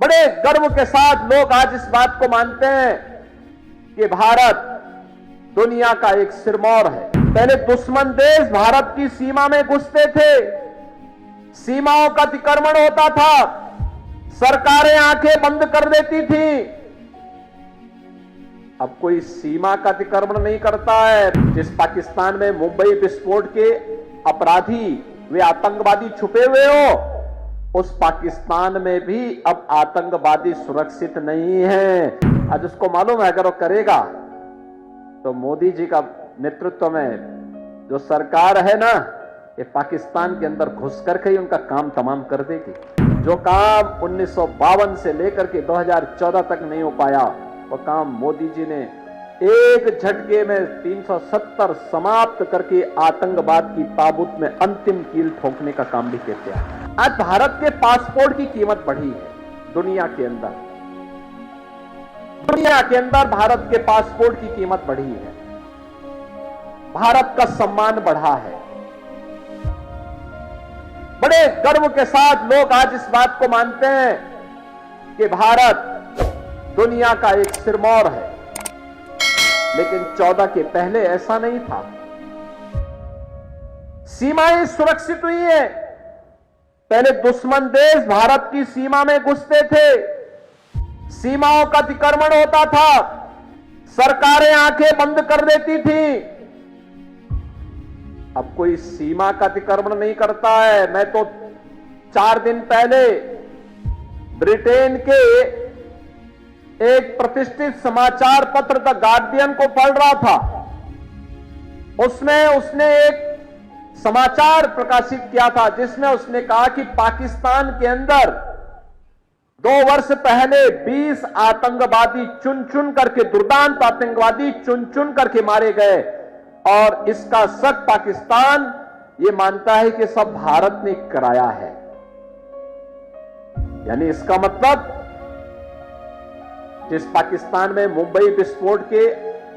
बड़े गर्व के साथ लोग आज इस बात को मानते हैं कि भारत दुनिया का एक सिरमौर है। पहले दुश्मन देश भारत की सीमा में घुसते थे, सीमाओं का अतिक्रमण होता था, सरकारें आंखें बंद कर देती थी। अब कोई सीमा का अतिक्रमण नहीं करता है। जिस पाकिस्तान में मुंबई विस्फोट के अपराधी वे आतंकवादी छुपे हुए हो, उस पाकिस्तान में भी अब आतंकवादी सुरक्षित नहीं है। आज उसको मालूम है अगर वो करेगा तो मोदी जी का नेतृत्व में जो सरकार है ना, ये पाकिस्तान के अंदर घुस करके ही उनका काम तमाम कर देगी। जो काम 1952 से लेकर के 2014 तक नहीं हो पाया, वो काम मोदी जी ने एक झटके में 370 समाप्त करके आतंकवाद की ताबूत में अंतिम कील ठोकने का काम भी कहते हैं। आज भारत के पासपोर्ट की कीमत बढ़ी है दुनिया के अंदर। दुनिया के अंदर भारत के पासपोर्ट की कीमत बढ़ी है, भारत का सम्मान बढ़ा है। बड़े गर्व के साथ लोग आज इस बात को मानते हैं कि भारत दुनिया का एक सिरमौर है, लेकिन 14 के पहले ऐसा नहीं था। सीमाएं सुरक्षित हुई है। पहले दुश्मन देश भारत की सीमा में घुसते थे, सीमाओं का अतिक्रमण होता था, सरकारें आंखें बंद कर देती थी। अब कोई सीमा का अतिक्रमण नहीं करता है। मैं तो 4 दिन पहले ब्रिटेन के एक प्रतिष्ठित समाचार पत्र द गार्डियन को पढ़ रहा था। उसमें उसने एक समाचार प्रकाशित किया था जिसमें उसने कहा कि पाकिस्तान के अंदर 2 वर्ष पहले 20 आतंकवादी चुन चुन करके, दुर्दांत आतंकवादी चुन चुन करके मारे गए, और इसका शक पाकिस्तान ये मानता है कि सब भारत ने कराया है। यानी इसका मतलब जिस पाकिस्तान में मुंबई विस्फोट के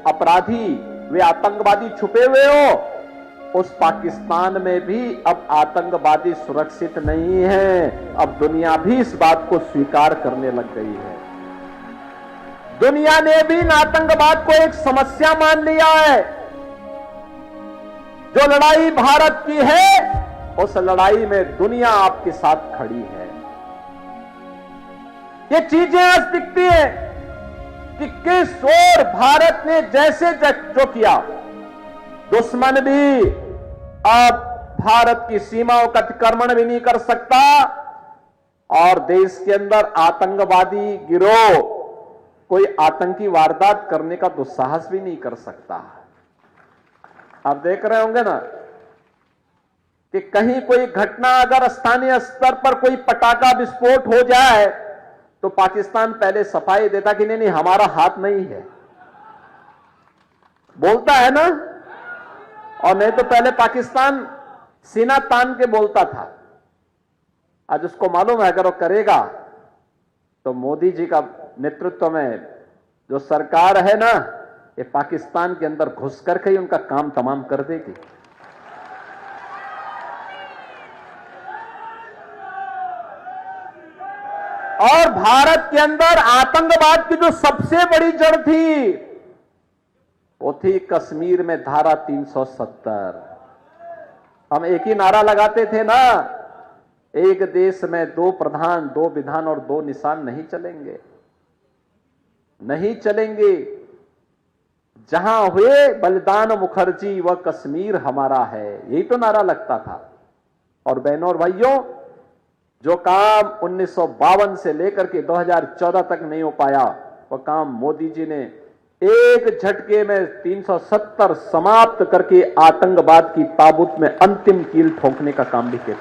अपराधी वे आतंकवादी छुपे हुए हो, उस पाकिस्तान में भी अब आतंकवादी सुरक्षित नहीं है। अब दुनिया भी इस बात को स्वीकार करने लग गई है। दुनिया ने भी आतंकवाद को एक समस्या मान लिया है। जो लड़ाई भारत की है, उस लड़ाई में दुनिया आपके साथ खड़ी है। ये चीजें आज दिखती है कि किस ओर भारत ने जैसे जो किया, दुश्मन भी अब भारत की सीमाओं का अतिक्रमण भी नहीं कर सकता, और देश के अंदर आतंकवादी गिरोह कोई आतंकी वारदात करने का दुस्साहस भी नहीं कर सकता। आप देख रहे होंगे ना कि कहीं कोई घटना, अगर स्थानीय स्तर पर कोई पटाखा विस्फोट हो जाए तो पाकिस्तान पहले सफाई देता कि नहीं हमारा हाथ नहीं है, बोलता है ना। और नहीं तो पहले पाकिस्तान सीना तान के बोलता था। आज उसको मालूम है अगर वो करेगा तो मोदी जी का नेतृत्व में जो सरकार है ना, ये पाकिस्तान के अंदर घुस करके ही उनका काम तमाम कर देगी। और भारत के अंदर आतंकवाद की जो सबसे बड़ी जड़ थी, वो थी कश्मीर में धारा 370। हम एक ही नारा लगाते थे ना, एक देश में 2 प्रधान, 2 विधान और 2 निशान नहीं चलेंगे, नहीं चलेंगे। जहां हुए बलिदान मुखर्जी वह कश्मीर हमारा है, यही तो नारा लगता था। और बहनों और भाइयों, जो काम 1952 से लेकर के 2014 तक नहीं हो पाया, वह काम मोदी जी ने एक झटके में 370 समाप्त करके आतंकवाद की ताबूत में अंतिम कील ठोकने का काम भी किया।